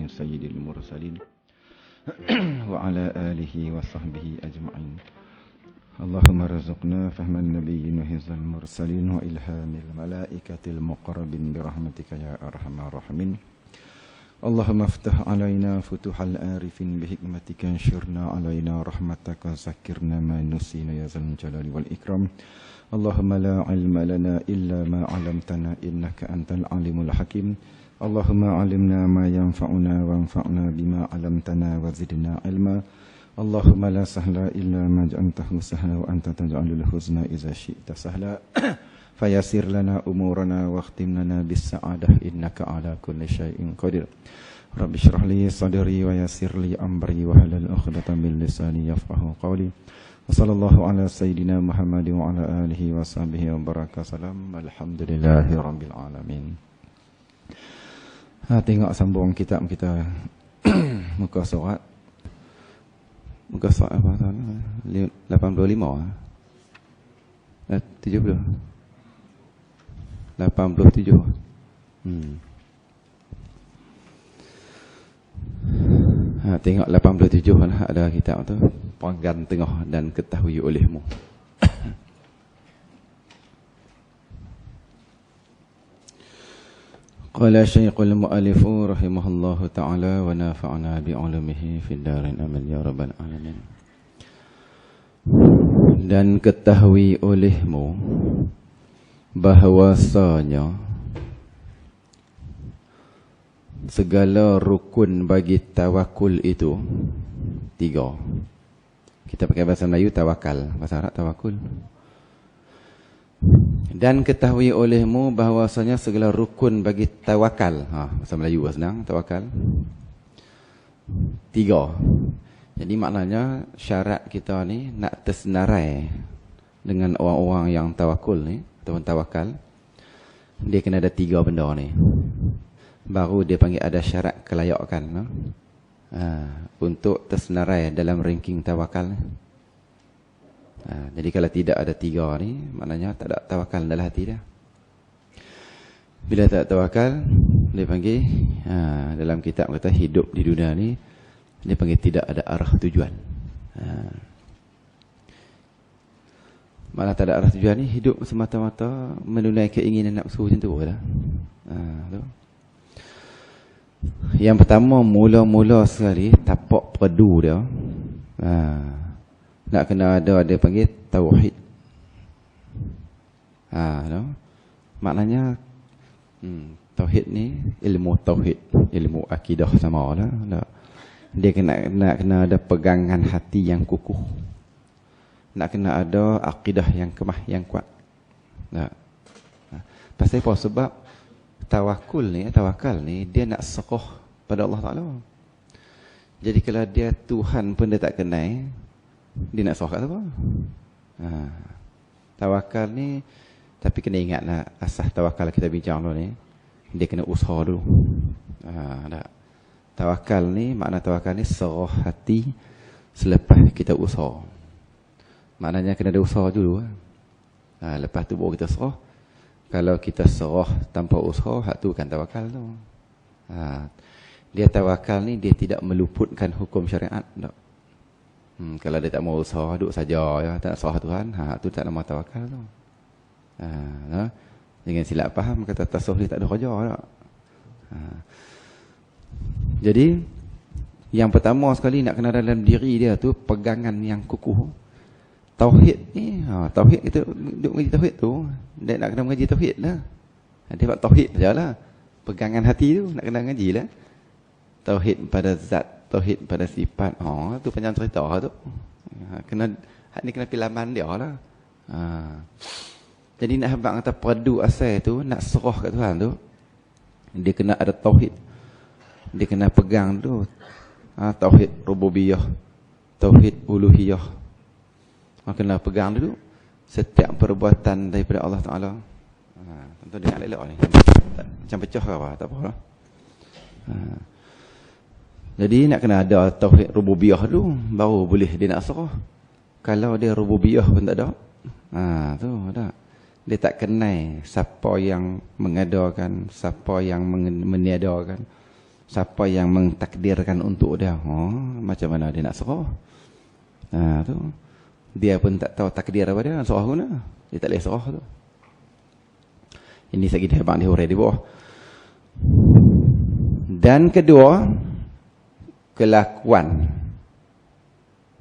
سيد المرسلين وعلى آله وصحبه أجمعين. اللهم ارزقنا فهم النبيين وحفظ المرسلين وإلهام الملائكة المقربين برحمتك يا أرحم الراحمين. اللهم افتح علينا فتوح العارفين بحكمتك، انشرنا علينا رحمتك، ذكرنا ما نسينا يا ذا الجلال والإكرام. اللهم لا علم لنا إلا ما علمتنا إنك أنت العليم الحكيم. اللهم علمنا ما ينفعنا وانفعنا بما علمتنا وزدنا علما. اللهم لا سهل إلا ما جعلته سهلا وأنت تجعل الحزن إذا شئت سهلا. فيسر لنا أمورنا واختم لنا بالسعادة إنك على كل شيء قدير. رب اشرح لي صدري ويسر لي أمري واحلل عقدة من لساني يفقهوا قولي. وصلى الله على سيدنا محمد وعلى آله وصحبه وبارك وسلم. Alhamdulillahi rabbil alamin. Tengok sambung kitab kita muka surat. Muka surat apa tahun? 85 70 87. Tengok 87 lah ada kitab tu. Panggan tengah dan ketahui olehmu. Qala Syekhul Mu'allif rahimahullahu ta'ala wa nafa'na bi'ulumihi fid darin amin ya rabbal alamin. Dan ketahui olehmu bahawasanya segala rukun bagi tawakul itu 3. Kita pakai bahasa Melayu tawakal, bahasa Arab tawakul. Dan ketahui olehmu bahawasanya segala rukun bagi tawakal, bahasa Melayu senang, tawakal 3. Jadi maknanya syarat kita ni nak tersenarai dengan orang-orang yang tawakul ni ataupun tawakal, dia kena ada 3 benda ni. Baru dia panggil ada syarat kelayakan untuk tersenarai dalam ranking tawakal. Jadi kalau tidak ada 3 ni, maknanya tak ada tawakal dalam hati dia. Bila tak tawakal, dia panggil dalam kitab kata hidup di dunia ni, dia panggil tidak ada arah tujuan. Malah tak ada arah tujuan ni, hidup semata-mata menunai keinginan nafsu macam tu lah. Tu. Yang pertama, mula-mula sekali tapak perdu dia. Nak kena ada, dia panggil tauhid. Tu. Maknanya tauhid ni ilmu tauhid, ilmu akidah sama lah. Dia kena ada pegangan hati yang kukuh. Nak kena ada akidah yang kemah, yang kuat. Pasal apa? Sebab tawakal ni dia nak serah pada Allah Ta'ala. Jadi kalau dia Tuhan pun dia tak kenal, dia nak serah kat apa? Tawakal ni, tapi kena ingatlah asas tawakal kita bincang dulu ni, dia kena usaha dulu. Tawakal ni, makna tawakal ni serah hati selepas kita usaha. Maknanya kena ada usaha dulu. Lepas tu baru kita serah. Kalau kita serah tanpa usaha, hak tu bukan tawakal tu. Dia tawakal ni, dia tidak meluputkan hukum syariat. Kalau dia tak mau usaha, duduk saja, ya, tak nak serah Tuhan, hak tu tak nama tawakal tu. Jangan silap faham, kata tasawuf dia tak ada kerja. Jadi, yang pertama sekali nak kena dalam diri dia tu, pegangan yang kukuh. Tauhid ni, tauhid kita duduk mengaji tauhid tu, dia nak kena mengaji tauhid lah. Dia buat tauhid sajalah. Pegangan hati tu nak kena mengaji lah. Tauhid pada zat, tauhid pada sifat. Tu panjang cerita tu. Kena hak ni kena pilaman dia lah. Jadi nak habaq kata perdu asal tu, nak serah kat Tuhan tu, dia kena ada tauhid. Dia kena pegang tu. Tauhid rububiyah, tauhid uluhiyah. Kena pegang dulu setiap perbuatan daripada Allah Ta'ala. Tentu dengar elok ni. Macam pecah ke apa? Tak apa lah. Jadi nak kena ada tauhid rububiyah dulu, baru boleh dia nak serah. Kalau dia rububiyah pun tak ada, tu ada. Dia tak kenal siapa yang mengadakan, siapa yang meniadakan, Siapa yang mentakdirkan untuk dia, macam mana dia nak serah? Tu. Dia pun tak tahu takdir apa dia, nak serah guna. Dia tak boleh serah tu. Ini segi hebat dia hurai di bawah. Dan kedua, kelakuan.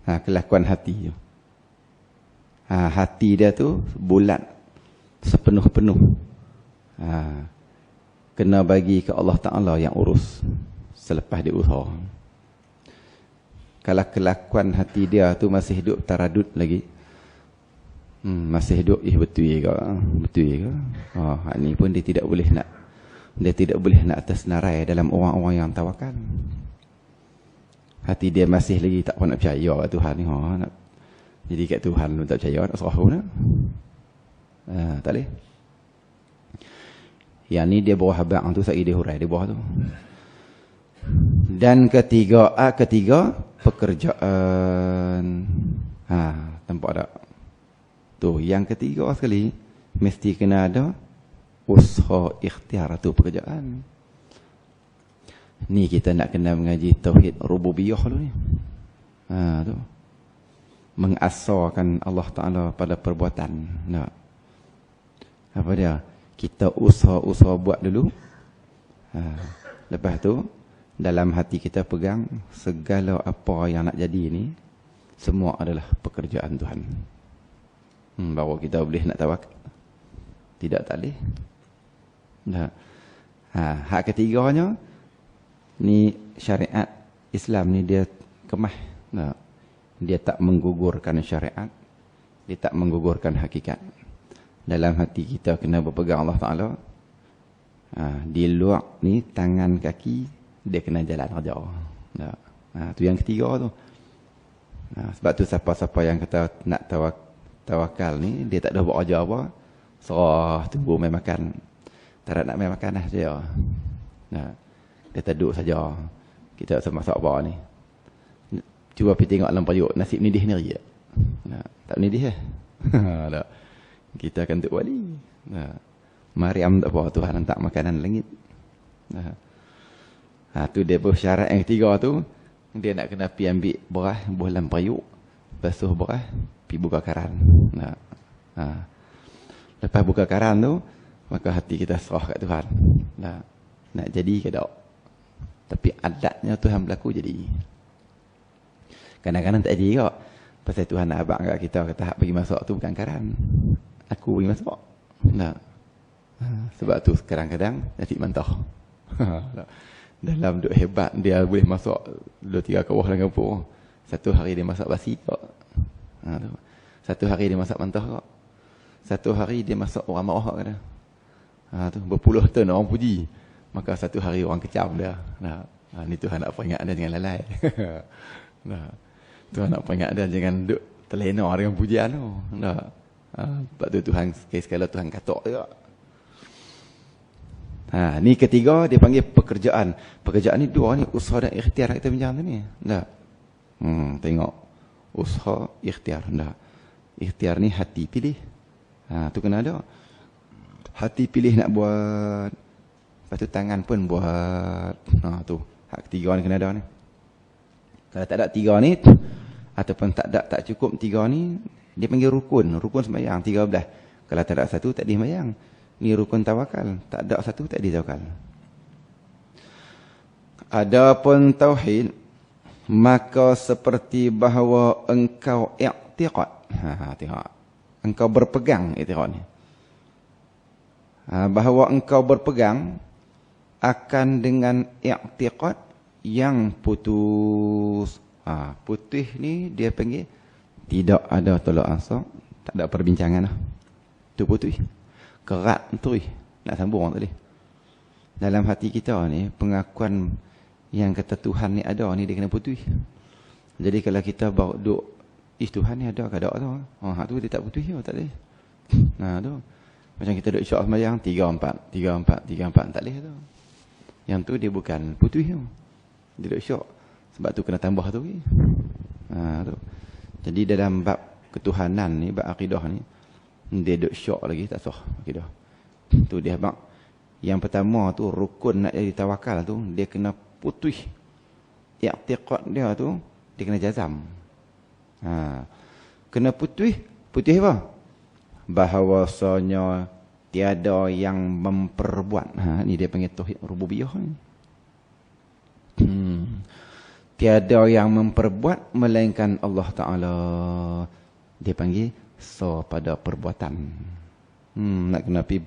Kelakuan hati. Hati dia tu bulat, sepenuh-penuh. Kena bagi ke Allah Ta'ala yang urus selepas dia usaha. Kalau kelakuan hati dia tu masih hidup taradud lagi, masih hidup betul ke? Betul ke? Ni pun dia tidak boleh nak tersenarai dalam orang-orang yang tawakal. Hati dia masih lagi tak pernah percaya kat Tuhan ni. Jadi kat Tuhan pun tak percaya, nak serah pun. Tak boleh. Yang ni dia bawah habang tu, saya dia hurai di bawah tu. Dan ketiga, pekerjaan. Nampak tak? Tu, yang ketiga sekali, mesti kena ada usaha ikhtiar tu pekerjaan. Ni kita nak kena mengaji tauhid rububiyah dulu ni. Tu. Mengasarkan Allah Ta'ala pada perbuatan. Tak? Apa dia? Kita usaha buat dulu. Lepas tu, dalam hati kita pegang segala apa yang nak jadi ni, semua adalah pekerjaan Tuhan. Baru kita boleh nak tawakal. Tidak, tak boleh. Hak ketiganya, ni syariat Islam ni dia kemah. Dia tak menggugurkan syariat, dia tak menggugurkan hakikat. Dalam hati kita kena berpegang Allah Ta'ala. Di luar ni tangan kaki dia kena jalan kerja. Tu yang ketiga tu. Sebab tu siapa-siapa yang kata nak tawakal ni, dia tak ada buat kerja apa, serah tunggu main makan. Tak nak main makan lah dia. Dia terduk saja. Kita masak apa ni. Cuba pergi tengok dalam periuk, nasib nidih ni ria. Tak nidih lah. Tak. Kita akan tuk wali. Maryam tak apa, Tuhan hantar makanan langit. Tu dia bersyarat yang ketiga tu, dia nak kena pergi ambil beras buah dalam periuk, basuh beras, pergi buka karan. Lepas buka karan tu, maka hati kita serah kat Tuhan. Nak jadi ke tak? Tapi adatnya Tuhan berlaku jadi. Kadang-kadang tak jadi kak. Pasal Tuhan nak abang kat kita, kata hak pergi masuk tu bukan karan. Aku pergi masuk. Sebab tu kadang-kadang nasi mentah. Dalam duk hebat, dia boleh masuk 2-3 kawah dalam kampung. Satu hari dia masak basi kak. Satu hari dia masak mentah kak. Satu hari dia masak orang marah kak. Tu berpuluh tahun orang puji. Maka satu hari orang kecam dia. Ni Tuhan nak peringat dia jangan lalai. Tuhan nak peringat dia jangan duk terlena dengan pujian tu. Sebab tu Tuhan sekali-sekala Tuhan katok juga. Ni ketiga dia panggil pekerjaan. Pekerjaan ni dua ni, usaha dan ikhtiar kita bincang tu ni. Tengok usaha ikhtiar. Ikhtiar ni hati pilih. Tu kena ada. Hati pilih nak buat. Lepas tu tangan pun buat. Tu hak ketiga ni kena ada ni. Kalau tak ada tiga ni, ataupun tak cukup tiga ni, dia panggil rukun. Rukun sembahyang 13. Kalau tak ada satu, tak ada sembahyang. Ni rukun tawakal. Tak ada satu, tak ada tawakal. Adapun tauhid, maka seperti bahawa engkau i'tiqad. Tengok. Engkau berpegang i'tiqad ni. Bahawa engkau berpegang akan dengan i'tiqad yang putus. Putih ni dia panggil tidak ada tolak ansur, tak ada perbincangan lah. Tu putih. Kerat tu nak sambung tadi. Dalam hati kita ni, pengakuan yang kata Tuhan ni ada ni, dia kena putih. Jadi kalau kita bawa duk, Tuhan ni ada ke tak tu? Tu dia tak putih ke? Tak boleh. Tu. Macam kita duk syak sembahyang 3-4, 3-4, 3-4, tak boleh tu. Yang tu dia bukan putih tu. Dia duk syak. Sebab tu kena tambah tu. Tu. Jadi dalam bab ketuhanan ni, bab akidah ni, dia duk syak lagi, tak sah akidah. Tu dia bab. Yang pertama tu, rukun nak jadi tawakal tu, dia kena putih. I'tiqad dia tu, dia kena jazam. Kena putih. Putih apa? Bahawasanya tiada yang memperbuat. Ni dia panggil tauhid rububiyah ni. Tiada yang memperbuat melainkan Allah Ta'ala. Dia panggil pada perbuatan. Nak kena pergi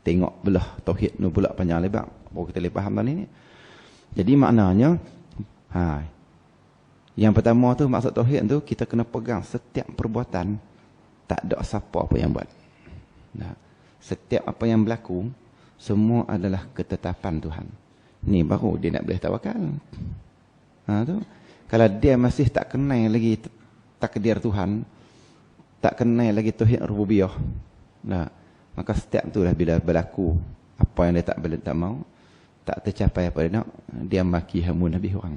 tengok belah tauhid ni pula panjang lebar. Baru kita boleh faham ni. Jadi maknanya, yang pertama tu maksud tauhid tu, kita kena pegang setiap perbuatan, tak ada siapa apa yang buat. Setiap apa yang berlaku, semua adalah ketetapan Tuhan. Ni baru dia nak boleh tawakal. Tu. Kalau dia masih tak kenal lagi takdir Tuhan, tak kenal lagi tauhid rububiyah, maka setiap tu lah bila berlaku apa yang dia tak mau, tak tercapai apa dia nak, dia maki hamun habis orang.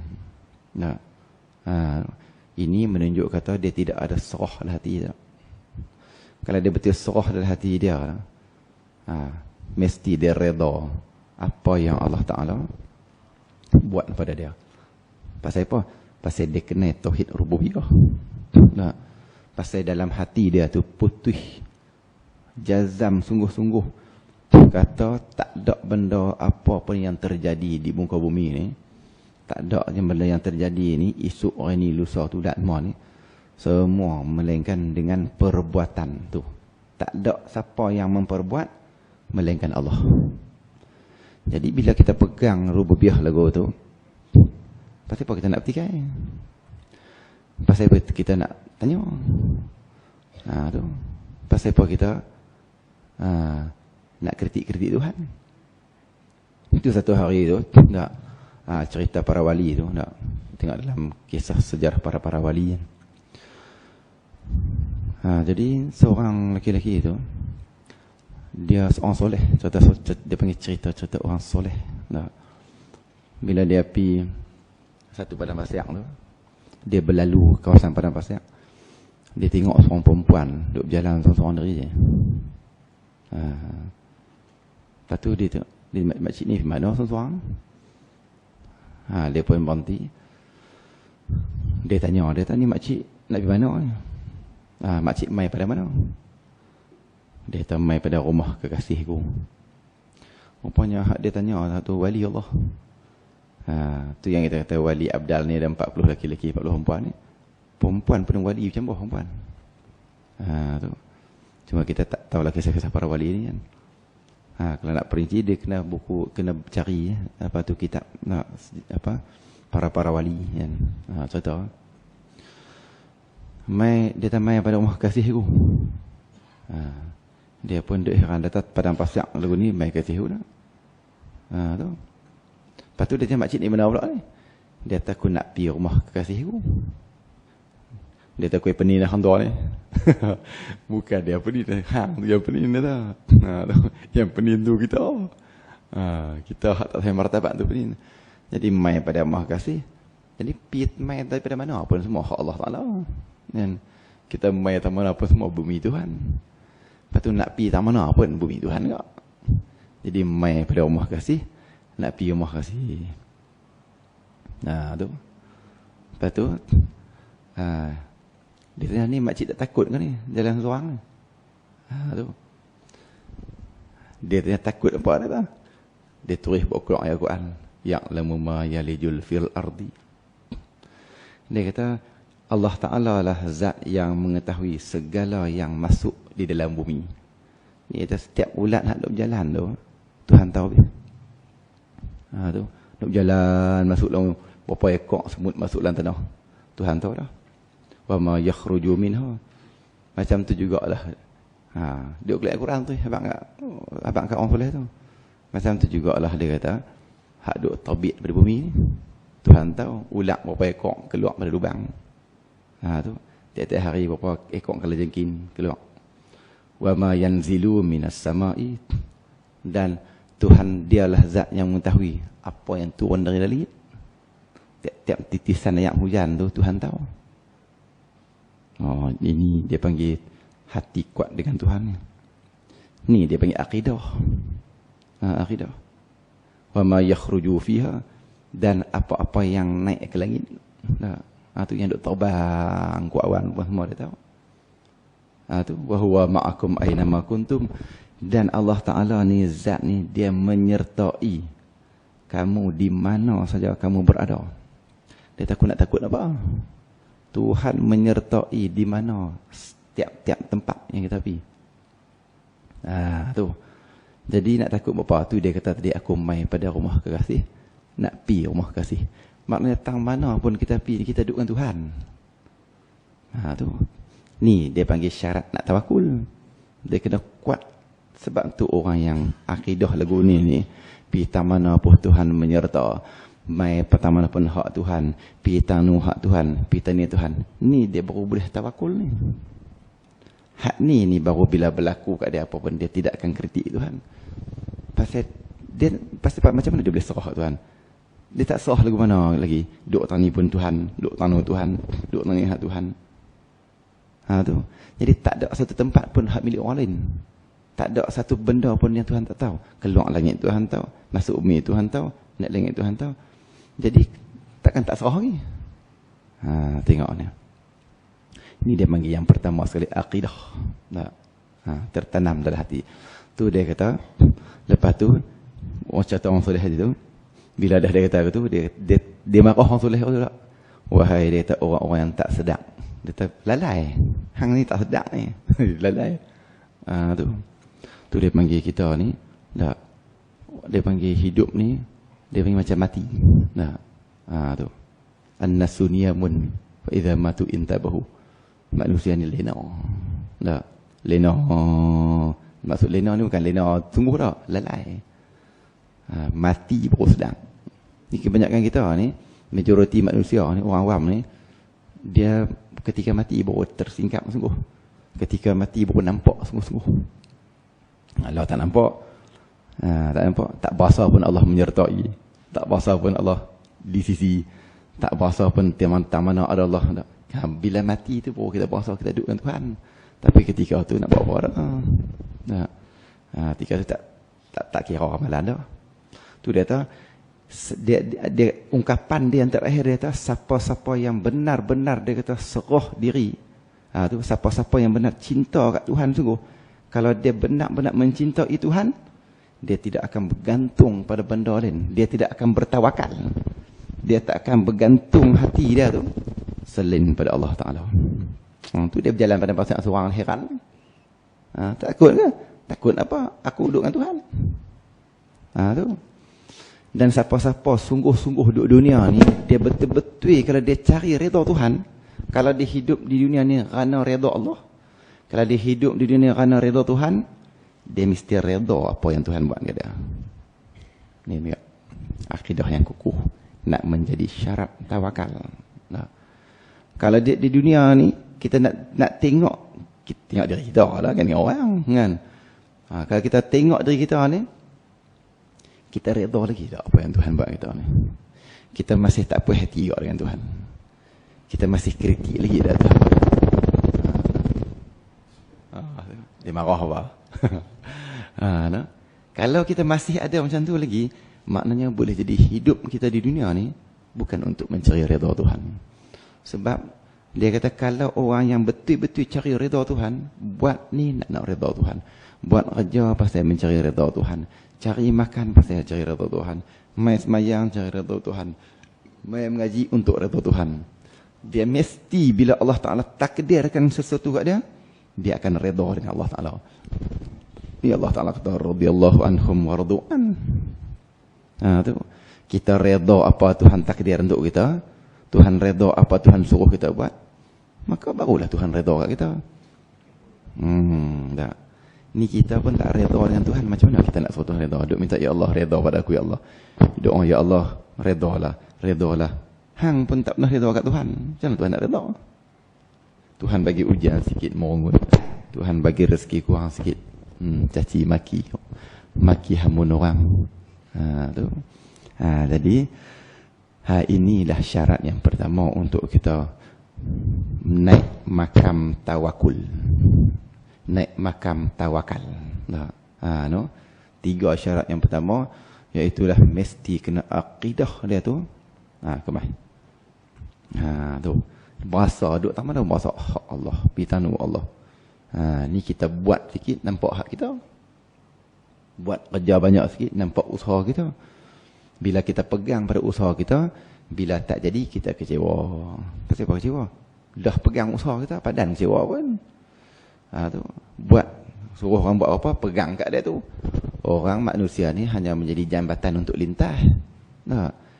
Ini menunjuk kata dia tidak ada serah dalam hati dia. Kalau dia betul serah dalam hati dia, mesti dia redha apa yang Allah Ta'ala buat pada dia. Pasal apa? Pasal dia kena tauhid rububiyah. Pasal dalam hati dia tu putih, jazam sungguh-sungguh, kata tak ada benda apa pun yang terjadi di muka bumi ni, tak ada benda yang terjadi ni, esok hari ni, lusa tu, dan semua ni, semua melainkan dengan perbuatan tu. Tak ada siapa yang memperbuat melainkan Allah. Jadi bila kita pegang rububiyah lagu tu, pasal apa kita nak petikai? Pasal apa kita nak tanya? Tu. Pasal apa kita nak kritik-kritik Tuhan? Itu satu hari tu, cerita para wali tu, tengok dalam kisah sejarah para wali. Jadi seorang lelaki-lelaki itu, dia seorang soleh. Dia panggil cerita orang soleh. Bila dia pergi satu padang pasir tu, dia berlalu kawasan padang pasir, dia tengok seorang perempuan duduk berjalan seorang-seorang diri je. Lepas tu dia tengok, makcik ni mana seorang-seorang. Dia pun berhenti. Dia tanya makcik nak pergi mana ni? Makcik mai pada mana? Dia kata mai pada rumah kekasihku. Rupanya dia tanya tu wali Allah. Tu yang kita kata wali abdal ni ada 40 lelaki-lelaki, 40 perempuan ni. Perempuan pun wali macam mana perempuan? Tu. Cuma kita tak tahulah kisah-kisah para wali ni kan. Kalau nak perinci dia kena cari apa tu kitab para wali kan. Contoh. Dia tamai pada rumah kasihku. Dia pun duk heran datang padang pasir lagu ni mai kasihku dah. Tu. Lepas tu dia tanya makcik ni mana pula ni? Dia kata aku nak pergi rumah kekasihku. Dia kata aku pening dah hantar ni. Bukan dia pening dah. Hang tu yang pening dah. Yang pening tu kita. Kita tak sampai martabat tu pening. Jadi mai pada rumah kasih. Jadi pergi mai daripada mana pun semua hak Allah Ta'ala. Dan kita mai tak mana pun semua bumi Tuhan. Lepas tu nak pergi tak mana pun bumi Tuhan tak. Jadi mai pada rumah kasih, nak pergi rumah kasih. Tu. Lepas tu dia tanya ni makcik tak takut ke ni jalan seorang ni? Tu. Dia tanya takut apa dia tak? Dia tulis buku ayat Quran, ya'lamu ma yalijul fil ardi. Dia kata Allah Ta'ala lah zat yang mengetahui segala yang masuk di dalam bumi. Dia kata setiap ulat nak duduk berjalan tu, Tuhan tahu dia. Tu, duduk berjalan masuk dalam berapa ekor semut masuk dalam tanah. Tuhan tahu dah. Wa ma yakhruju minha. Macam tu jugalah. Dia keluar Al-Quran tu, abang kat orang soleh tu. Macam tu jugalah dia kata, hak duk tabit pada bumi ni. Tuhan tahu ulat berapa ekor keluar pada lubang. Tu, tiap-tiap hari berapa ekor kala jengking keluar. Wa ma yanzilu minas sama'i. Dan Tuhan dialah zat yang mengetahui apa yang turun dari langit. Tiap-tiap titisan air hujan tu Tuhan tahu. Ini dia panggil hati kuat dengan Tuhan. Ni dia panggil akidah. Akidah. Wa ma yakhruju fiha. dan apa-apa yang naik ke langit. Tu yang duk terbang ku awan semua dia tahu. Tu wa huwa ma'akum aina ma kuntum, dan Allah Taala ni zat ni dia menyertai kamu di mana saja kamu berada. Dia takut apa? Tuhan menyertai di mana tiap-tiap tempat yang kita pergi. Tu. Jadi nak takut apa tu dia kata tadi aku mai pada rumah kekasih. Nak pi rumah kekasih. Maknanya tang mana pun kita pi kita duduk dengan Tuhan. Tu. Ni dia panggil syarat nak tawakul. Dia kena kuat. Sebab tu orang yang akidah lagu ni pi tang mana pun Tuhan menyerta. Mai pertama pun hak Tuhan, pi tanu hak Tuhan, pi tani Tuhan. Ni dia baru boleh tawakul ni. Hak ni baru bila berlaku kat dia apa pun dia tidak akan kritik Tuhan. Pasal macam mana dia boleh serah Tuhan? Dia tak serah lagu mana lagi. Duk tani pun Tuhan, duk tanu Tuhan, duk tani hak Tuhan. Tu. Jadi tak ada satu tempat pun hak milik orang lain. Tak ada satu benda pun yang Tuhan tak tahu. Keluar langit Tuhan tahu, masuk bumi Tuhan tahu, naik langit Tuhan tahu. Jadi takkan tak serah lagi. Tengok ni. Ini dia panggil yang pertama sekali akidah. Tertanam dalam hati. Tu dia kata, lepas tu orang cerita orang soleh tadi tu, bila dah dia kata tu, dia marah orang soleh tu tak. Wahai dia kata orang-orang yang tak sedap. Dia kata lalai. Hang ni tak sedap ni. Lalai. Tu dia panggil kita ni, tak. Dia panggil hidup ni, dia panggil macam mati. Tu. An-nasu niyamun fa idza matu intabahu. Manusia ni lena. Tak. Lena. Maksud lena ni bukan lena sungguh tak, lalai. Mati baru sedang. Ni kebanyakan kita ni, majoriti manusia ni, orang awam ni, dia ketika mati baru tersingkap sungguh. Ketika mati baru nampak sungguh-sungguh. Kalau tak nampak, tak berasa pun Allah menyertai. Tak berasa pun Allah di sisi. Tak berasa pun tak mana ada Allah. Bila mati tu baru kita berasa kita duduk dengan Tuhan. Tapi ketika tu nak buat apa dah. Ketika tu tak kira amalan dah. Tu dia kata, dia ungkapan dia yang terakhir dia kata, siapa-siapa yang benar-benar dia kata serah diri. Tu siapa-siapa yang benar cinta kat Tuhan sungguh. Kalau dia benar-benar mencintai Tuhan, dia tidak akan bergantung pada benda lain. Dia tidak akan bertawakal. Dia tak akan bergantung hati dia tu selain pada Allah Ta'ala. Tu dia berjalan pada pasal seorang heran. Takut ke? Takut apa? Aku duduk dengan Tuhan. Tu. Dan siapa-siapa sungguh-sungguh duduk dunia ni, dia betul-betul kalau dia cari redha Tuhan, kalau dia hidup di dunia ni kerana redha Allah, kalau dia hidup di dunia kerana redha Tuhan, dia mesti redha apa yang Tuhan buat kat dia. Ni akidah yang kukuh, nak menjadi syarat tawakal. Kalau dia di dunia ni, kita nak tengok, kita tengok diri kita lah kan, orang kan. Kalau kita tengok diri kita ni, kita redha lagi tak apa yang Tuhan buat kita ni. Kita masih tak puas hati juga dengan Tuhan. Kita masih kritik lagi dah Tuhan. Dia marah apa? Kalau kita masih ada macam tu lagi, maknanya boleh jadi hidup kita di dunia ni bukan untuk mencari redha Tuhan. Sebab dia kata kalau orang yang betul-betul cari redha Tuhan, buat ni nak redha Tuhan. Buat kerja pasal mencari redha Tuhan. Cari makan pasal cari redha Tuhan. Mai sembahyang cari redha Tuhan. Mai mengaji untuk redha Tuhan. Dia mesti bila Allah Ta'ala takdirkan sesuatu kat dia, dia akan redha dengan Allah Ta'ala. Ya Allah Ta'ala kata radhiyallahu anhum wa radu'an. Tu. Kita redha apa Tuhan takdir untuk kita, Tuhan redha apa Tuhan suruh kita buat, maka barulah Tuhan redha kat kita. Tak. Ni kita pun tak redha dengan Tuhan, macam mana kita nak suruh Tuhan redha? Duk minta ya Allah redha pada aku ya Allah. Doa ya Allah redhalah. Hang pun tak pernah redha kat Tuhan. Macam mana Tuhan nak redha? Tuhan bagi ujian sikit merungut. Tuhan bagi rezeki kurang sikit. Caci maki hamun orang. Tu. Jadi inilah syarat yang pertama untuk kita naik makam tawakul. Naik makam tawakal. 3 syarat yang pertama, Iaitulah mesti kena akidah dia tu. Kemai. Tu. Bahasa duk tak mana bahasa hak Allah, pitanu Allah. Ni kita buat sikit nampak hak kita. Buat kerja banyak sikit nampak usaha kita. Bila kita pegang pada usaha kita, bila tak jadi kita kecewa. Pasal apa kecewa? Dah pegang usaha kita, padan kecewa pun. Tu. Buat, suruh orang buat apa, pegang kat dia tu. Orang manusia ni hanya menjadi jambatan untuk lintas.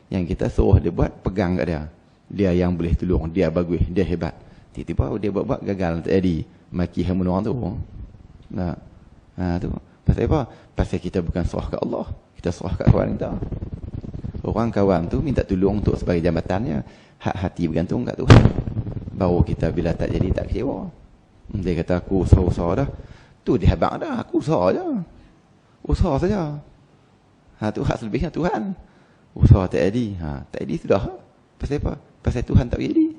Yang kita suruh dia buat, pegang kat dia. Dia yang boleh tolong, dia bagus, dia hebat. Tiba-tiba dia buat gagal, tak jadi. Maki hamun orang tu. Tu. Pasal apa? Pasal kita bukan serah kat Allah. Kita serah kat kawan kita. Orang kawan tu minta tolong untuk sebagai jambatannya. Hak hati bergantung kat Tuhan. Baru kita bila tak jadi tak kecewa. Dia kata aku usaha-usaha dah. Tu dia habang dah. Aku usaha je. Usaha saja. Tu hak selebihnya Tuhan. Usaha tak jadi. Tak jadi sudah. Pasal apa? Pasal Tuhan tak jadi.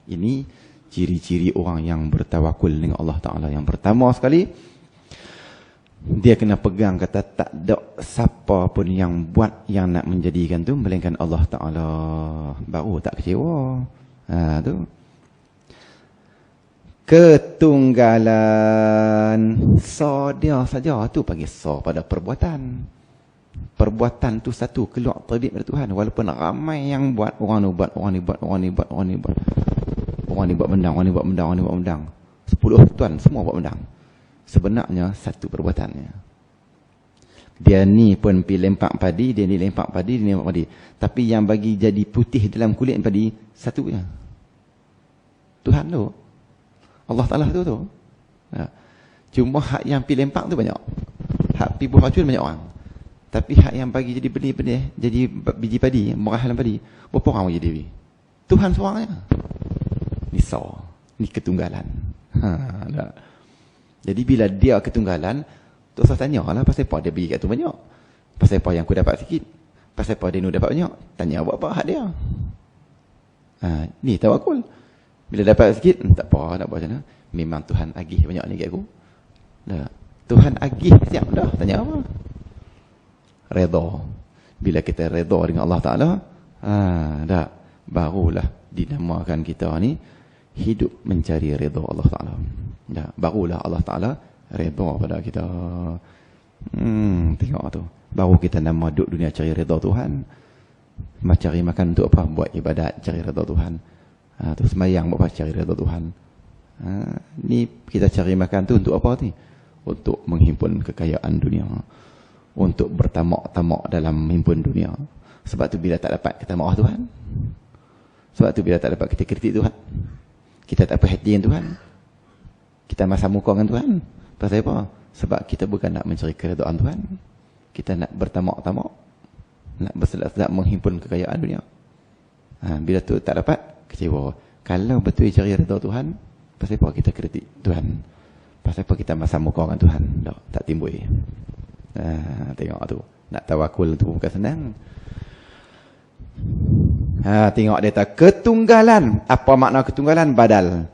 Ini ciri-ciri orang yang bertawakul dengan Allah Ta'ala. Yang pertama sekali, dia kena pegang kata tak ada siapa pun yang buat yang nak menjadikan tu melainkan Allah Ta'ala. Baru tak kecewa. Tu. Ketunggalan. So dia saja. Tu panggil so pada perbuatan. Perbuatan tu satu keluar terbit dari Tuhan. Walaupun ramai yang buat, orang ni buat, orang ni buat, orang ni buat, orang ni buat. Orang ni buat bendang, orang ni buat bendang, orang ni buat bendang. 10 tuan semua buat bendang. Sebenarnya satu perbuatannya. Dia ni pun pergi lempak padi, dia ni lempak padi, dia ni lempak padi. Tapi yang bagi jadi putih dalam kulit padi, satu punya. Tuhan tu. Allah Ta'ala tu. Cuma hak yang pergi lempak tu banyak. Hak pergi buah racun banyak orang. Tapi hak yang bagi jadi benih-benih, jadi biji padi, merah dalam padi, berapa orang jadi biji? Tuhan seorangnya. Ni saw. Ni ketunggalan. Jadi bila dia ketunggalan, tu saya tanya lah pasal apa dia bagi kat tu banyak. Pasal apa yang aku dapat sikit? Pasal apa dia nu dapat banyak? Tanya buat apa hak dia? Ni tawakul. Bila dapat sikit, tak apa, nak buat macam mana? Memang Tuhan agih banyak ni kat aku. Tuhan agih siap dah. Tanya apa? Redha. Bila kita redha dengan Allah Ta'ala, barulah dinamakan kita ni hidup mencari redha Allah Ta'ala. Barulah Allah Ta'ala redha pada kita. Tengok tu. Baru kita nama duduk dunia cari redha Tuhan. Cari makan untuk apa? Buat ibadat, cari redha Tuhan. Tu semayang buat apa? Cari redha Tuhan. Ni kita cari makan tu untuk apa ni? Untuk menghimpun kekayaan dunia. Untuk bertamak-tamak dalam himpun dunia. Sebab tu bila tak dapat kita marah Tuhan. Sebab tu bila tak dapat kita kritik Tuhan. Kita tak perhatian Tuhan. Kita masa muka dengan Tuhan. Pasal apa? Sebab kita bukan nak mencari keredaan Tuhan. Kita nak bertamak-tamak. Nak bersedak-sedak menghimpun kekayaan dunia. Bila tu tak dapat, kecewa. Kalau betul cari redha Tuhan, pasal apa kita kritik Tuhan? Pasal apa kita masa muka dengan Tuhan? Tak timbul. Tengok tu. Nak tawakul tu bukan senang. Tengok dia tak ketunggalan. Apa makna ketunggalan? Badal.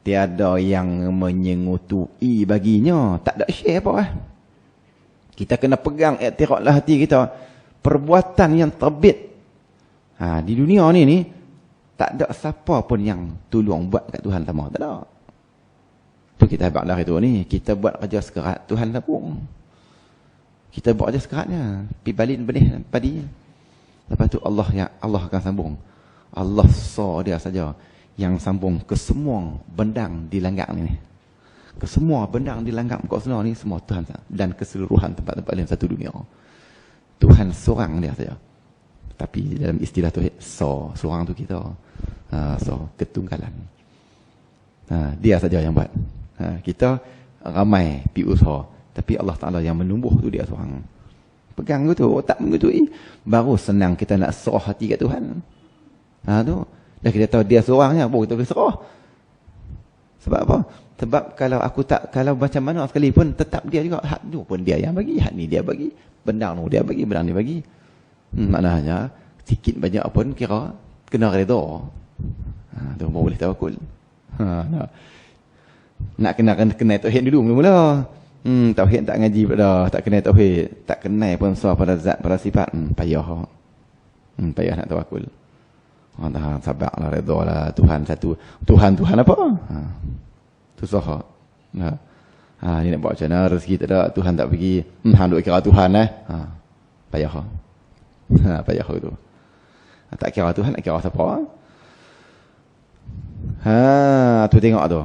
Tiada yang menyengutui baginya. Tak ada share apa. Kita kena pegang iktiraklah hati kita. Perbuatan yang terbit. Di dunia ni tak ada siapa pun yang tolong buat kat Tuhan sama. Tak ada. Tu kita habaq lah itu ni. Kita buat kerja sekerat. Tuhan tabung. Kita buat kerja sekeratnya. Pergi balin benih padi. Lepas tu Allah akan sambung. Allah dia saja yang sambung ke semua bendang di langit ni. Ke semua bendang di langit muka sana ni semua Tuhan dan keseluruhan tempat-tempat lain satu dunia. Tuhan seorang dia saja. Tapi dalam istilah tu seorang tu kita. Ketunggalan. Dia saja yang buat. Kita ramai pi usaha, tapi Allah Ta'ala yang menumbuh tu dia seorang. Pegang tu, otak mengutui. Baru senang kita nak serah hati kat Tuhan. Tu. Dah kita tahu dia seorangnya, baru kita boleh serah. Sebab apa? Sebab kalau macam mana sekalipun, tetap dia juga. Hak tu pun dia yang bagi, hak ni dia bagi. Bendang tu dia bagi, bendang dia bagi. Maknanya, sikit banyak pun kira kena redha. Tu baru boleh tawakul. Nak kena tauhid dulu mula-mula. Tauhid tak ngaji dah, tak kenal tauhid, tak kenal pun soal pada zat, pada sifat, payah. Payah nak tawakul. Allah sabarlah, redalah Tuhan satu. Tuhan apa? Susah. Ni nak buat macam mana, rezeki tak ada, Tuhan tak bagi, hang duk kira Tuhan payah. Payah tu. Tak kira Tuhan, nak kira siapa? Tu tengok tu.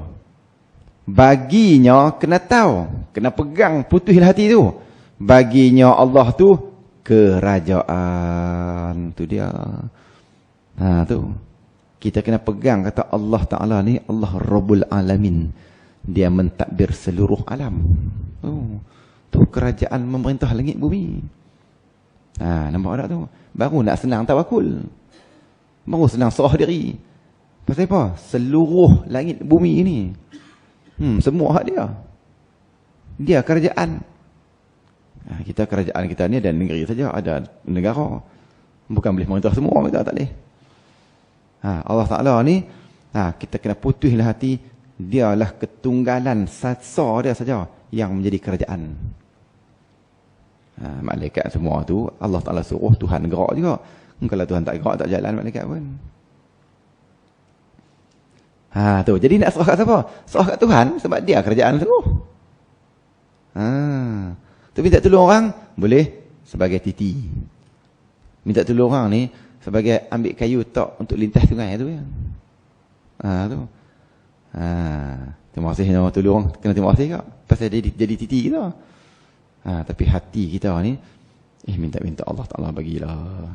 Baginya kena tahu, kena pegang putuslah hati tu. Baginya Allah tu kerajaan, tu dia. Tu. Kita kena pegang kata Allah Ta'ala ni Allah Rabbul Alamin. Dia mentadbir seluruh alam. Tu kerajaan memerintah langit bumi. Nampak tak tu? Baru nak senang tawakul. Baru senang serah diri. Pasal apa? Seluruh langit bumi ini. Semua hak dia. Dia kerajaan. Kita kerajaan kita ni ada negeri saja, ada negara. Bukan boleh merintah semua, kita tak boleh. Allah Ta'ala ni, kita kena putuslah hati, dialah ketunggalan sasa dia saja yang menjadi kerajaan. Malaikat semua tu, Allah Ta'ala suruh, Tuhan gerak juga. Kalau Tuhan tak gerak, tak jalan malaikat pun. Tu. Jadi nak serah kat siapa? Serah kat Tuhan sebab dia kerajaan seluruh. Tu minta tolong orang boleh sebagai titi. Minta tolong orang ni sebagai ambil kayu tok untuk lintas sungai tu ya. Tu. Terima kasih nama tolong, kena terima kasih kak. Pasal dia jadi titi kita. Tapi hati kita ni minta-minta Allah Ta'ala bagilah.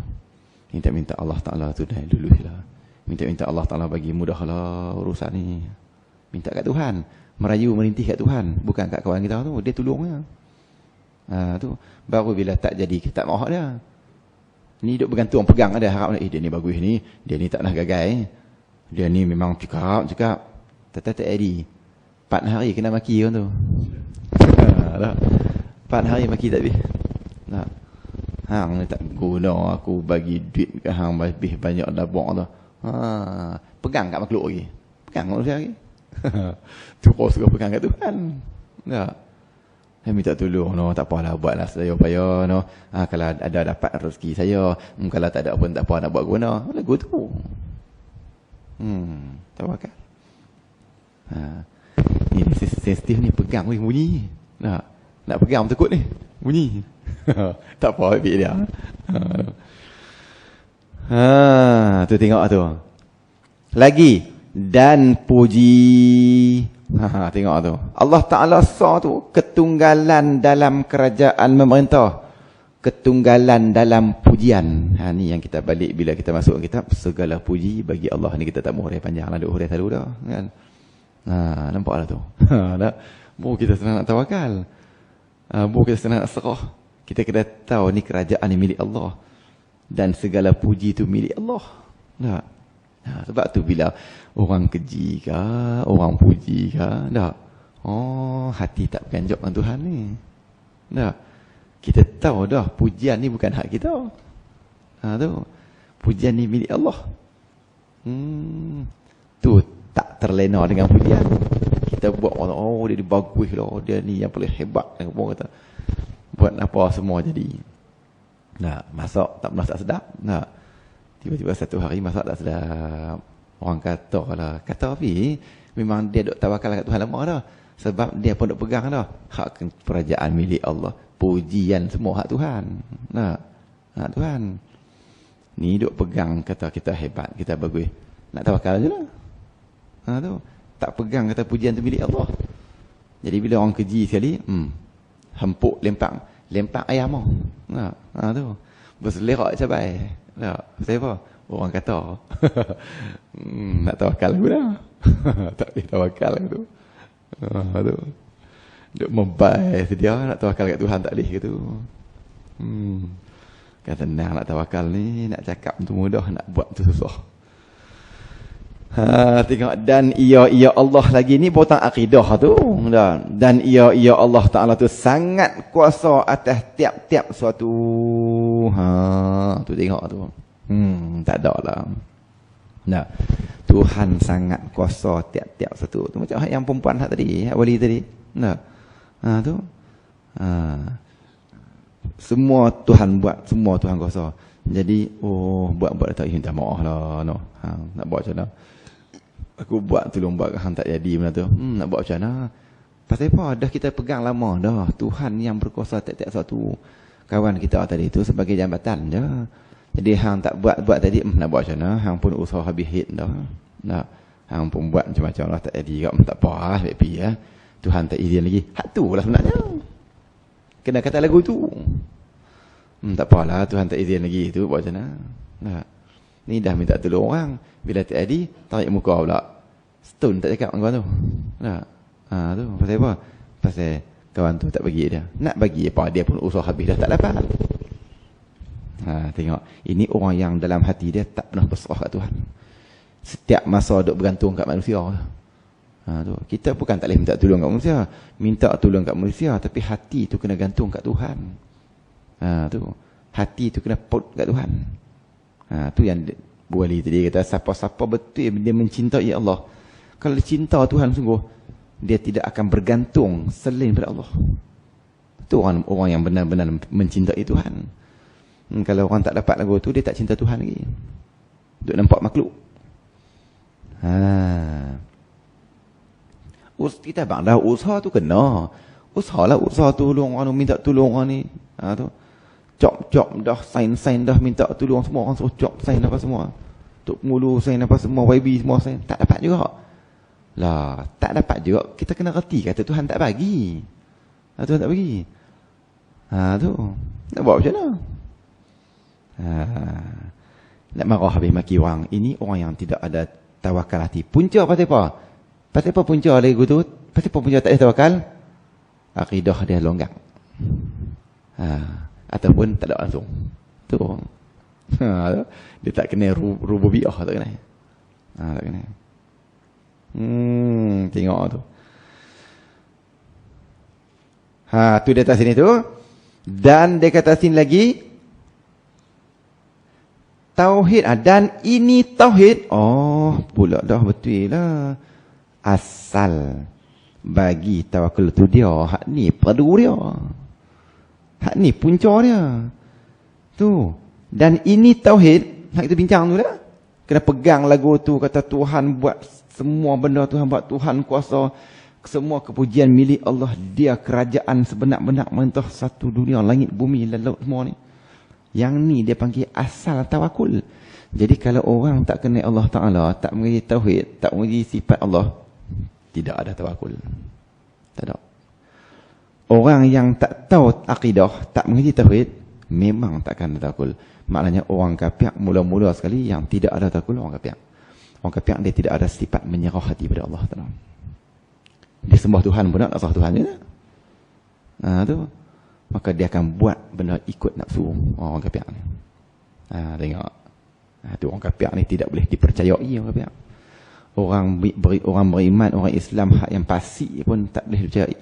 Minta-minta Allah Ta'ala tu dah luluhlah. Minta-minta Allah Ta'ala bagi mudahlah urusan ni. Minta kat Tuhan. Merayu merintih kat Tuhan. Bukan kat kawan kita tu. Dia tolongnya. Tu. Baru bila tak jadi, tak mahu dia. Ni duk bergantung, pegang ada harap. Dia ni bagus ni. Dia ni tak nak gagal. Dia ni memang cakap. Tak jadi. 4 hari kena maki kan tu. 4 hari maki tak habis. Hang ni tak guna aku bagi duit ke hang lebih banyak dabak tu. Pegang kat makhluk lagi. Pegang kat manusia lagi. Terus kau pegang kat Tuhan. Tak. Saya minta tolong, tak apalah buatlah saya upaya, kalau ada dapat rezeki saya, kalau tak ada pun tak apa nak buat guna. Lagu tu. Tawakal. Ni sensitif ni, pegang weh bunyi. Nak pegang takut ni. Bunyi. Tak apa ambil dia. Tu tengok tu. Lagi dan puji. Tengok tu. Allah Ta'ala sah tu ketunggalan dalam kerajaan memerintah. Ketunggalan dalam pujian. Ni yang kita balik bila kita masuk kitab. Segala puji bagi Allah. Ni kita tak mahu hurai panjang lah. Duk hurai selalu dah. Kan? Nampak lah tu. Baru kita senang nak tawakal. Baru kita senang nak serah. Kita kena tahu ni kerajaan ni milik Allah. Dan segala puji tu milik Allah. Tak? Sebab tu bila orang keji ke, orang puji ke, tak? Hati tak berganjok dengan Tuhan ni. Tak? Kita tahu dah pujian ni bukan hak kita. Tu. Pujian ni milik Allah. Tu tak terlena dengan pujian. Kita buat orang, dia bagus lah, dia ni yang paling hebat. Orang kata buat apa semua jadi. Masak tak masak sedap. Tiba-tiba satu hari masak tak sedap. Orang kata lah, kata apa? Memang dia duk tawakal kat Tuhan lama dah. Sebab dia pun duk pegang dah. Hak kerajaan milik Allah. Pujian semua hak Tuhan. Hak Tuhan. Ni duk pegang kata kita hebat, kita bagus. Nak tawakal je lah. Tu. Tak pegang kata pujian tu milik Allah. Jadi bila orang keji sekali, hempuk lempak ayam tu. Berselerak cabai. Saya apa? Orang kata nak tawakal aku dah. Tak boleh tawakal aku tu. Tu. Duk membai sedia nak tawakal kat Tuhan tak boleh ke tu. Kan senang nak tawakal ni, nak cakap tu mudah, nak buat tu susah. Tengok dan ia Allah lagi ni potong akidah tu. Dan ia Allah Ta'ala tu sangat kuasa atas tiap-tiap suatu. Tu tengok tu. Tak ada lah. Tuhan sangat kuasa tiap-tiap satu. Tu macam yang perempuan tadi, wali tadi. Tu. Semua Tuhan buat, semua Tuhan kuasa. Jadi, buat tak minta maaf lah. No. Nak buat macam mana? Aku buat tolong buat hang tak jadi benda tu. Nak buat macam mana? Pasal apa? Dah kita pegang lama dah. Tuhan yang berkuasa tiap-tiap satu. Kawan kita tadi tu sebagai jambatan je. Jadi hang tak buat tadi, nak buat macam mana? Hang pun usaha habis hit dah. Nak hang pun buat macam-macam lah, tak jadi kat, tak apa lah, happy ya. Tuhan tak izin lagi. Hak tu lah sebenarnya. Kena kata lagu tu. Tak apalah, Tuhan tak izin lagi tu, buat macam mana? Nah. Ni dah minta tolong orang. Bila tak jadi, tarik muka pula. Stone tak cakap dengan kawan tu. Nah. Tu pasal apa? Pasal kawan tu tak bagi dia. Nak bagi apa? Dia pun usaha habis dah tak dapat. Tengok. Ini orang yang dalam hati dia tak pernah berserah kat Tuhan. Setiap masa duk bergantung kat manusia. Tu. Kita bukan tak boleh minta tolong kat manusia. Minta tolong kat manusia. Tapi hati tu kena gantung kat Tuhan. Tu. Hati tu kena paut kat Tuhan. Tu yang Bu Ali tadi kata, siapa-siapa betul dia mencintai Allah. Kalau dia cinta Tuhan sungguh, dia tidak akan bergantung selain pada Allah. Itu orang yang benar-benar mencintai Tuhan. Kalau orang tak dapat lagu tu, dia tak cinta Tuhan lagi. Duk nampak makhluk. Kita bang dah usaha tu kena. Usaha tolong orang, minta tolong orang ni. Tu. Cop dah, sign dah, minta tolong semua orang suruh cop, sign apa semua. Tok Mulu sign apa semua, YB semua sign. Tak dapat juga. Lah, tak dapat juga. Kita kena reti kata Tuhan tak bagi. Tuhan tak bagi. Tu. Nak buat macam mana? Nak marah habis maki orang. Ini orang yang tidak ada tawakal hati. Punca pasal apa? Pasal apa punca lagu tu? Pasal apa punca tak ada tawakal? Akidah dia longgang. Ataupun tak ada langsung. Tu. Dia tak kena rububiyah, tak kena. Tak kena. Tengok tu. Tu di atas sini tu. Dan dia kata sini lagi, tauhid. Dan ini tauhid. Pula dah betul lah. Asal bagi tawakal tu dia. Hak ni perlu dia. Hak ni punca dia. Tu. Dan ini tauhid. Hak kita bincang tu lah. Kena pegang lagu tu. Kata Tuhan buat semua benda. Tuhan buat, Tuhan kuasa. Semua kepujian milik Allah. Dia kerajaan sebenar-benar mentah satu dunia. Langit, bumi, laut semua ni. Yang ni dia panggil asal tawakul. Jadi kalau orang tak kenal Allah Ta'ala, tak mengerti tauhid, tak mengerti sifat Allah, tidak ada tawakul. Tak ada. Orang yang tak tahu akidah, tak mengerti tauhid, memang takkan ada tawakul. Maknanya orang kafir mula-mula sekali yang tidak ada tawakul, orang kafir. Orang kafir dia tidak ada sifat menyerah hati pada Allah Ta'ala. Dia sembah Tuhan pun nak sembah Tuhan je. Tu. Maka dia akan buat benda ikut nafsu orang kafir ni. Tengok. Tu orang kafir ni tidak boleh dipercayai orang kafir. Orang beriman, orang Islam hak yang pasti pun tak boleh dipercayai.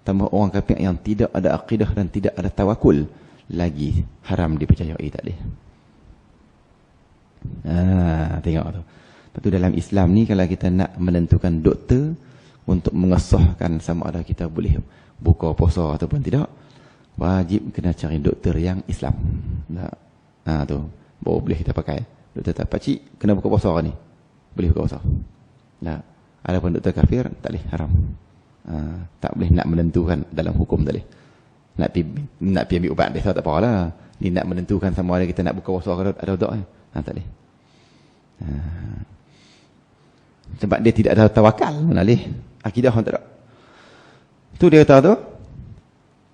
Tambah orang kafir yang tidak ada akidah dan tidak ada tawakul, lagi haram dipercayai, tak boleh. Tengok tu. Lepas tu dalam Islam ni kalau kita nak menentukan doktor untuk mengesahkan sama ada kita boleh buka puasa ataupun tidak, wajib kena cari doktor yang Islam. Tu baru boleh kita pakai. Doktor tak pakcik kena buka puasa ni, boleh buka puasa. Adapun doktor kafir tak boleh, haram. Tak boleh nak menentukan dalam hukum, tak boleh. Nak pergi ambil ubat biasa tak apalah. Ni nak menentukan sama ada kita nak buka puasa ke ada ubat ni. Tak boleh. Sebab dia tidak ada tawakal, mana boleh. Akidah tak ada. Tu dia kata tu.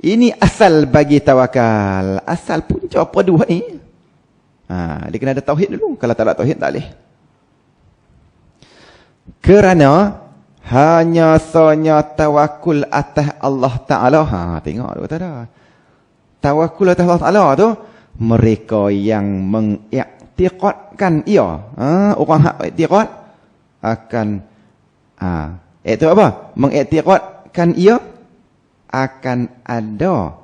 Ini asal bagi tawakal. Asal punca apa dua ni? Dia kena ada tauhid dulu. Kalau tak ada tauhid, tak boleh. Kerana hanya sanya tawakul atas Allah Ta'ala. Tengok dia kata dah. Tawakul atas Allah Ta'ala tu, mereka yang mengiktiqadkan ia. Orang hak iktiqad akan itu apa? Mengiktiqadkan ia akan ada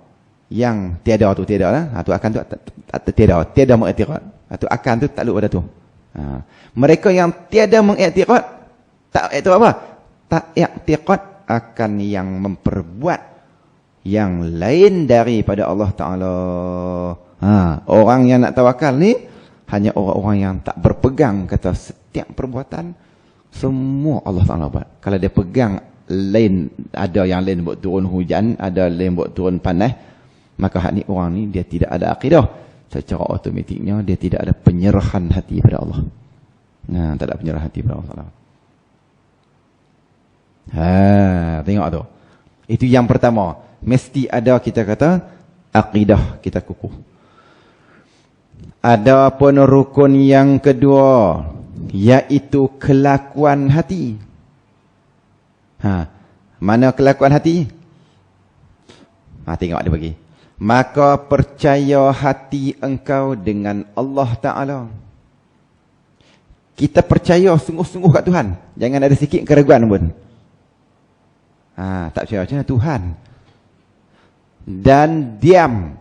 yang tiada tu, tiada lah. Tu akan tu tiada mengiktiqad. Tu akan tu takluk pada tu. Mereka yang tiada mengiktiqad, tak itu apa? Tak iktiqad akan yang memperbuat yang lain daripada Allah Ta'ala. Orang yang nak tawakal ni hanya orang-orang yang tak berpegang kata setiap perbuatan semua Allah Ta'ala buat. Kalau dia pegang lain, ada yang lain buat turun hujan, ada lain buat turun panas, maka hak ni orang ni dia tidak ada akidah. Secara automatiknya dia tidak ada penyerahan hati pada Allah. Tak ada penyerahan hati pada Allah. Tengok tu. Itu yang pertama. Mesti ada kita kata akidah kita kukuh. Ada pun rukun yang kedua, iaitu kelakuan hati. Mana kelakuan hati? Tengok dia bagi. Maka percaya hati engkau dengan Allah Ta'ala. Kita percaya sungguh-sungguh kat Tuhan. Jangan ada sikit keraguan pun. Tak percaya macam mana Tuhan. Dan diam.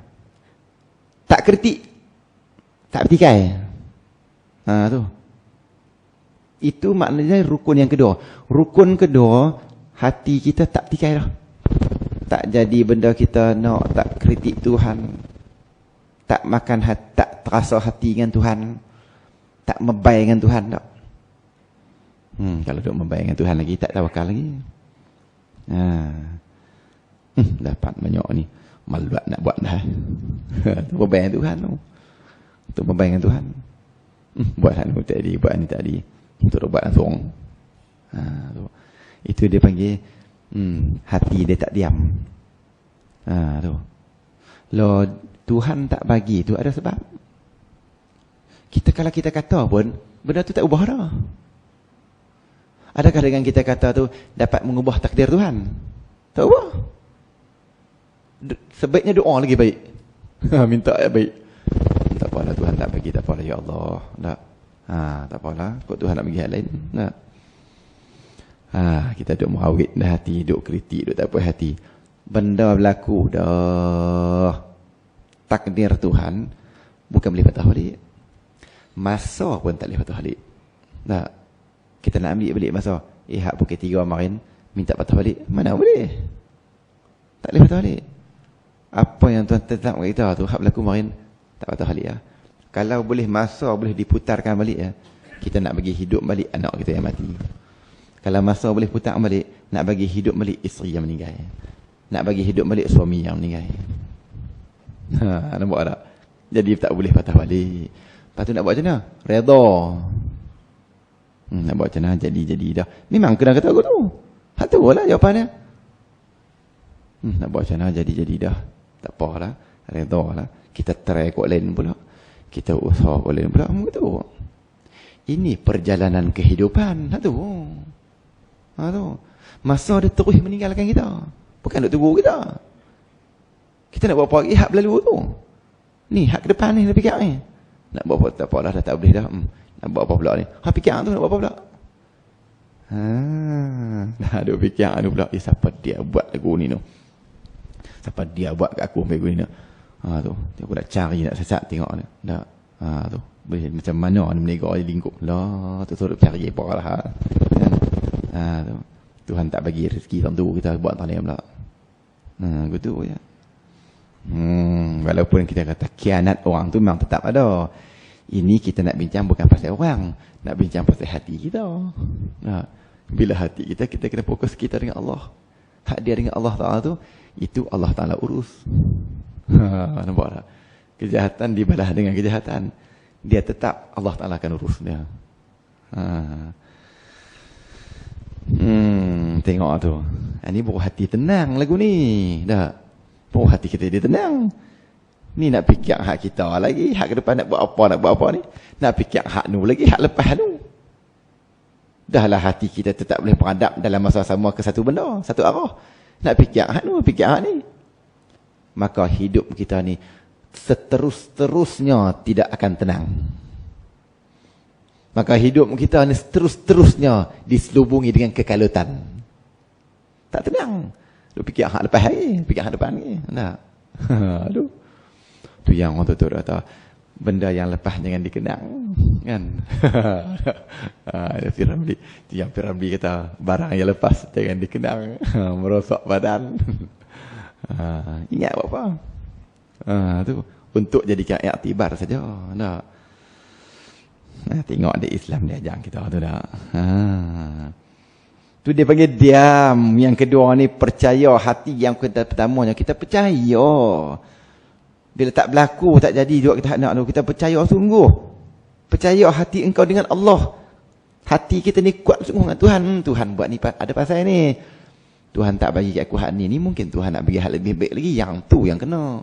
Tak kritik. Tak bertikai. Tu. Itu maknanya rukun yang kedua. Rukun kedua, hati kita tak bertikai dah. Tak jadi benda kita nak tak kritik Tuhan. Tak makan hati, tak terasa hati dengan Tuhan. Tak membayar dengan Tuhan tak. Kalau duk membayar dengan Tuhan lagi, tak tawakal lagi. Dapat banyak ni. Maluat nak buat dah. Tu membayar dengan Tuhan tu. Tu membayar dengan Tuhan. Buat anu tadi, buat ni tadi. Untuk buat langsung. Itu dia panggil hati dia tak diam. Tu. Lo Tuhan tak bagi tu ada sebab. Kalau kita kata pun benda tu tak ubah dah. Adakah dengan kita kata tu dapat mengubah takdir Tuhan? Tak ubah. Sebaiknya doa lagi baik. Minta yang baik. Tak apalah Tuhan tak bagi, tak apalah ya Allah. Tak. Tak apalah. Kok Tuhan nak bagi hal lain? Tak. Kita duk merawit dah hati, duk kritik, duk tak puas hati. Benda berlaku dah. Takdir Tuhan bukan boleh patah balik. Masa pun tak boleh patah balik. Tak. Kita nak ambil balik masa. Hak pukul 3 kemarin minta patah balik. Mana boleh? Tak boleh patah balik. Apa yang Tuhan tetap kita tu, hak berlaku kemarin tak patah balik lah. Kalau boleh masa boleh diputarkan balik ya. Kita nak bagi hidup balik anak kita yang mati. Kalau masa boleh putar balik, nak bagi hidup balik isteri yang meninggal. Nak bagi hidup balik suami yang meninggal. Nampak tak? Jadi tak boleh patah balik. Lepas tu nak buat macam mana? Redha. Nak buat macam mana? Jadi dah. Memang kena kata aku tu. Hak tu lah jawapannya. Nak buat macam mana? Jadi dah. Tak apalah. Redha lah. Kita try kot lain pula. Kita usaha kot lain pula. Begitu. Ini perjalanan kehidupan. Hak tu. Masa dia terus meninggalkan kita. Bukan nak tunggu kita. Kita nak buat apa lagi hak berlalu tu. Ni hak ke depan ni nak fikir ni. Nak buat apa tak apalah dah tak boleh dah. Nak buat apa pula ni. Hak fikir tu nak buat apa pula. Dah ada fikir tu pula. Siapa dia buat lagu ni tu. Siapa dia buat kat aku lagu ni tu. Tu. Aku nak cari nak sesat tengok ni. Dah. Tu. Boleh macam mana ni menegak di lingkup. Lah tu suruh cari apa lah. Tu. Tuhan tak bagi rezeki tentu kita buat tak lain pula. Gitu ya. Walaupun kita kata kianat orang tu memang tetap ada. Ini kita nak bincang bukan pasal orang, nak bincang pasal hati kita. Bila hati kita kena fokus kita dengan Allah. Hak dia dengan Allah Ta'ala tu, itu Allah Ta'ala urus. Nampak tak? Kejahatan dibalas dengan kejahatan. Dia tetap Allah Ta'ala akan urus dia. Tengok tu. Ini baru hati tenang lagu ni. Dah. Baru hati kita dia tenang. Ni nak fikir hak kita lagi. Hak ke depan nak buat apa ni. Nak fikir hak nu lagi. Hak lepas nu. Dahlah hati kita tetap boleh beradab dalam masa sama ke satu benda. Satu arah. Nak fikir hak nu. Fikir hak ni. Maka hidup kita ni seterus-terusnya tidak akan tenang. Maka hidup kita ni terus-terusnya diselubungi dengan kekalutan. Tak tenang. Lu fikir hak lepas hari, fikir hak depan ni. Nah. Aduh. Tu yang orang tu kata benda yang lepas jangan dikenang, kan? Yang Piramli kata barang yang lepas jangan dikenang, merosak badan. Ingat apa? Tu untuk jadikan iktibar saja. Tak. Tengok di Islam dia ajar kita tu dah. Tu dia panggil diam. Yang kedua ni percaya. Hati yang pertamanya kita percaya. Bila tak berlaku, tak jadi juga kita nak tu, kita percaya sungguh. Percaya hati engkau dengan Allah. Hati kita ni kuat sungguh dengan Tuhan. Tuhan buat ni ada pasal ni. Tuhan tak bagi kat aku hak ni mungkin Tuhan nak bagi hak lebih baik lagi. Yang tu yang kena.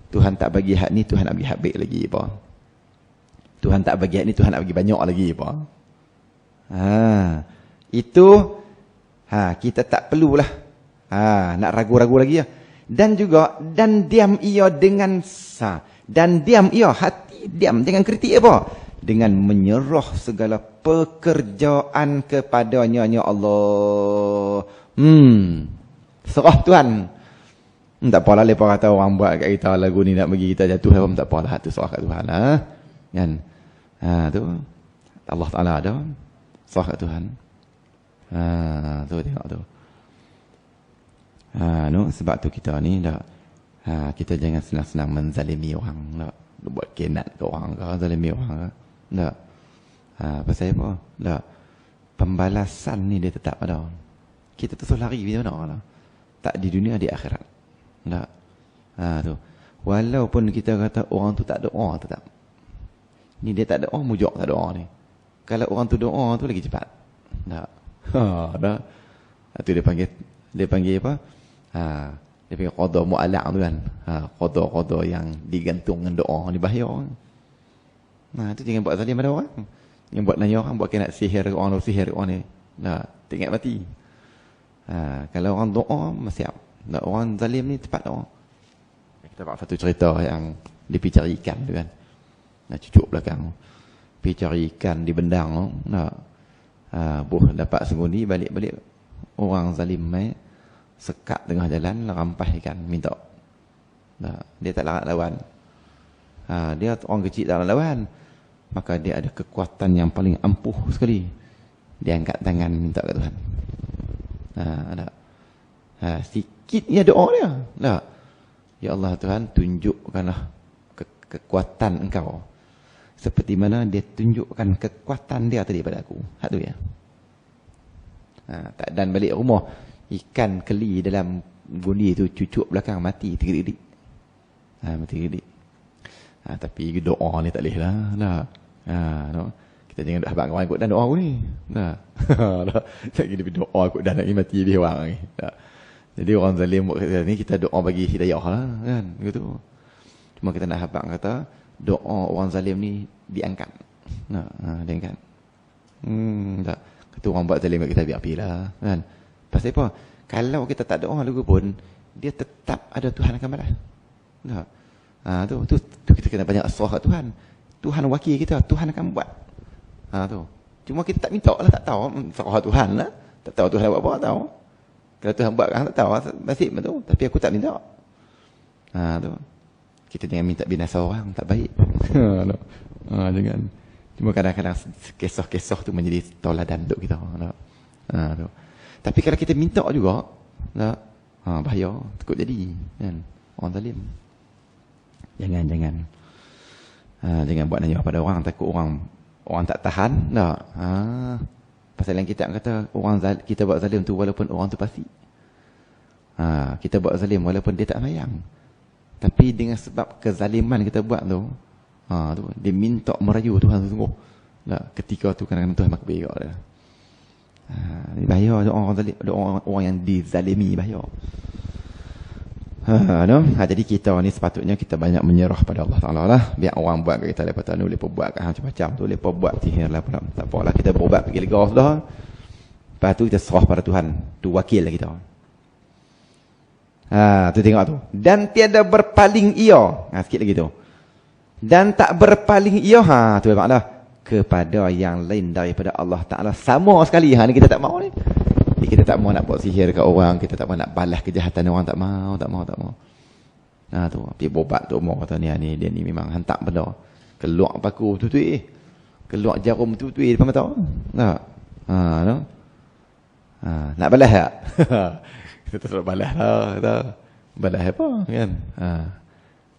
Tuhan tak bagi hak ni, Tuhan nak bagi hak baik lagi apa. Tuhan tak bagi hak ni, Tuhan nak bagi banyak lagi apa. Itu kita tak perlulah nak ragu-ragu lagi ya. Dan juga dan diam ia dengan dan diam ia hati diam dengan kritik apa? Dengan menyerah segala pekerjaan kepadanya ya Allah. Serah Tuhan. Tak apalah lepas kata orang buat kat kita lagu ni nak bagi kita jatuh apa, tak apalah, tu serah kat Tuhan kan. Tu Allah Taala ada serah kat Tuhan. Tu tengok tu. Sebab tu kita ni dah kita jangan senang-senang menzalimi orang, tak buat kenat ke orang ke, zalimi orang ke. Tak. Pasal apa? Tak. Pembalasan ni dia tetap ada. Kita terus lari bila mana? Tak di dunia, di akhirat. Tak. Tu. Walaupun kita kata orang tu tak doa tetap. Ni dia tak doa, mujak tak doa ni. Kalau orang tu doa tu lagi cepat. Tak. Tak. Tu dia panggil apa? Dia panggil qada mu'allaq tu kan. Qada yang digantung dengan doa ni bahaya. Tu jangan buat zalim pada orang. Yang buat nanya orang buat kena sihir orang, sihir orang ni. Tak, tengok mati. Kalau orang doa siap. Tak, orang zalim ni cepat doa. Kita buat satu cerita yang dia pergi cari ikan tu kan. Cucuk belakang. Pergi cari ikan di bendang. Tak. Dapat sengundi balik-balik. Orang zalim mai sekat tengah jalan, rampas ikan, minta. Dia tak larat lawan. Dia orang kecil tak larat lawan. Maka dia ada kekuatan yang paling ampuh sekali. Dia angkat tangan minta ke Tuhan. Sikitnya doa dia. Tak. Ya Allah Tuhan, tunjukkanlah kekuatan engkau. Seperti mana dia tunjukkan kekuatan dia tadi pada aku. Hak tu ya. Dan balik rumah, ikan keli dalam gundi tu cucuk belakang mati tergedik. Mati tergedik. Tapi doa ni tak boleh lah. No. Kita jangan dah habaq orang ikut dan doa aku ni. Tak kira doa ikut dan lagi mati lebih orang ni. Jadi orang zalim buat kata ni, kita doa bagi hidayah lah kan. Begitu. Cuma kita nak habaq kata doa orang zalim ni diangkat. Diangkat. Tak. Kata orang buat zalim kat kita biar apilah kan. Pasal apa? Kalau kita tak doa lagu pun, dia tetap ada Tuhan akan balas. Tu kita kena banyak serah kat Tuhan. Tuhan wakil kita, Tuhan akan buat. Tu. Cuma kita tak minta lah, tak tahu. Serah Tuhan lah. Tak tahu Tuhan buat apa, tak tahu. Kalau Tuhan buat kan, tak tahu. Nasib betul. Tapi aku tak minta. Tu. Kita jangan minta binasa orang, tak baik. Jangan. Cuma kadang-kadang kisah-kisah tu menjadi tauladan untuk kita. Tu. Tapi kalau kita minta juga, bahaya, takut jadi kan? Orang zalim. Jangan. Jangan buat nanya pada orang, takut orang tak tahan. Tak. Pasal yang kita kata kita buat zalim tu walaupun orang tu pasti. Kita buat zalim walaupun dia tak sayang. Tapi dengan sebab kezaliman kita buat tu, dia minta merayu Tuhan sungguh. Ketika tu kadang-kadang Tuhan makbul juga dia. Bahaya orang yang dizalimi, bahaya. Jadi kita ni sepatutnya kita banyak menyerah pada Allah Ta'ala lah. Biar orang buat kat kita lepas tu, lepas buat kat macam-macam tu, lepas buat sihir lah pula. Tak apalah, kita berubat pergi lega sudah. Lepas tu kita serah pada Tuhan. Tu wakil lah kita. Tu tengok tu. Dan tiada berpaling ia. Sikit lagi tu. Dan tak berpaling ia. Tu maknanya kepada yang lain daripada Allah Ta'ala. Sama sekali. Ni kita tak mahu ni. Kita tak mahu nak buat sihir kat orang. Kita tak mahu nak balas kejahatan orang. Tak mahu. Tu pi bobat tu mau kata ni dia ni memang hantar benda. Keluar paku tu. Keluar jarum tu depan mata. Tak. Tu. Nak balas tak? Kita terus balas lah. Kata. Balas apa kan?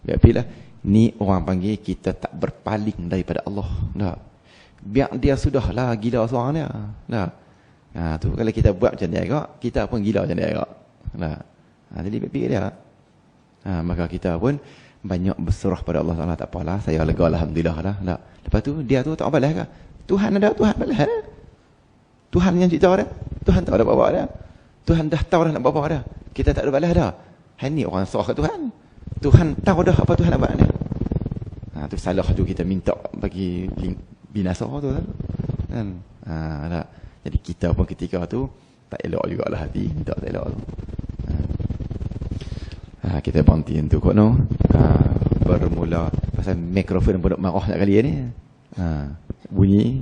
Biar pilih. Ni orang panggil kita tak berpaling daripada Allah. Tak. Biar dia sudahlah gila seorang dia. Tak. Tu kalau kita buat macam dia agak, kita pun gila macam dia agak. Tak. Jadi fikir dia. Maka kita pun banyak berserah pada Allah Taala. Tak apalah, saya lega alhamdulillah dah. Tak. Lepas tu dia tu tak balas ke? Tuhan ada, Tuhan balas. Tuhan yang cipta dia. Tuhan tak ada bawa dia. Tuhan dah tahu dah nak bawa dia. Kita tak ada balas dah. Ini orang serah ke Tuhan. Tuhan tahu dah apa Tuhan nak buat dia. Tu salah tu kita minta bagi binasa tu kan. Tak. Jadi kita pun ketika tu tak elok jugalah hati minta tak elok tu. Kita berhenti untuk kot no. Bermula pasal mikrofon pun marah nak kali ni. Bunyi.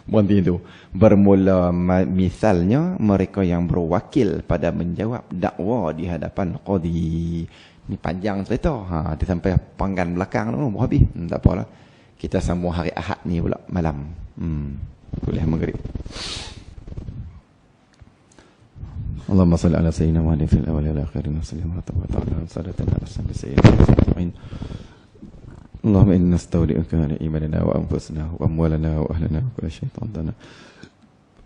Berhenti tu. Bermula misalnya mereka yang berwakil pada menjawab dakwa di hadapan qadi. Ni panjang cerita. Dia sampai panggan belakang tu mau habis. Tak apalah. Kita sambung hari Ahad ni pula malam. Boleh maghrib. Allahumma salli ala sayyidina Muhammad fil awwal wal akhir wa sallim ala sayyidina Muhammad. Allahumma inna nastaudi'uka imanana wa anfusana wa amwalana wa ahlana wa kulla syaitan dana.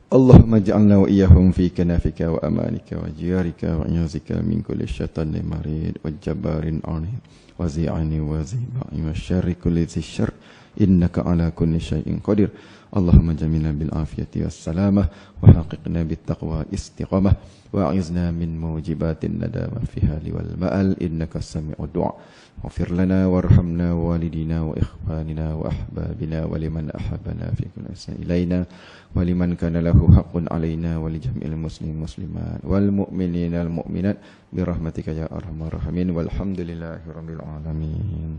Allahumma ij'alna wa iyyahum fi kanafika wa amanika wa jiyarika wa iyazika min kulli syaitanir marid wa jabbarin anid wa zi'ani wa ziba'i wa syarri kulli syarr innaka ala kulli syai'in qadir. Allahumma jamilna bil afiyati was salamah wa haqiqna bit taqwa istiqamah wa a'izna min mujibatin nadama fi hali wal ma'al innaka sami'ud du'a. Ighfir lana warhamna walidina wa ikhwanina wa ahbabina wa liman ahabbana fi kulli asna ilaina wa liman kana lahu haqqun alaina wa li jami'il muslimin muslimat wal mu'minina wal mu'minat bi rahmatika ya arhamar rahimin walhamdulillahi rabbil alamin.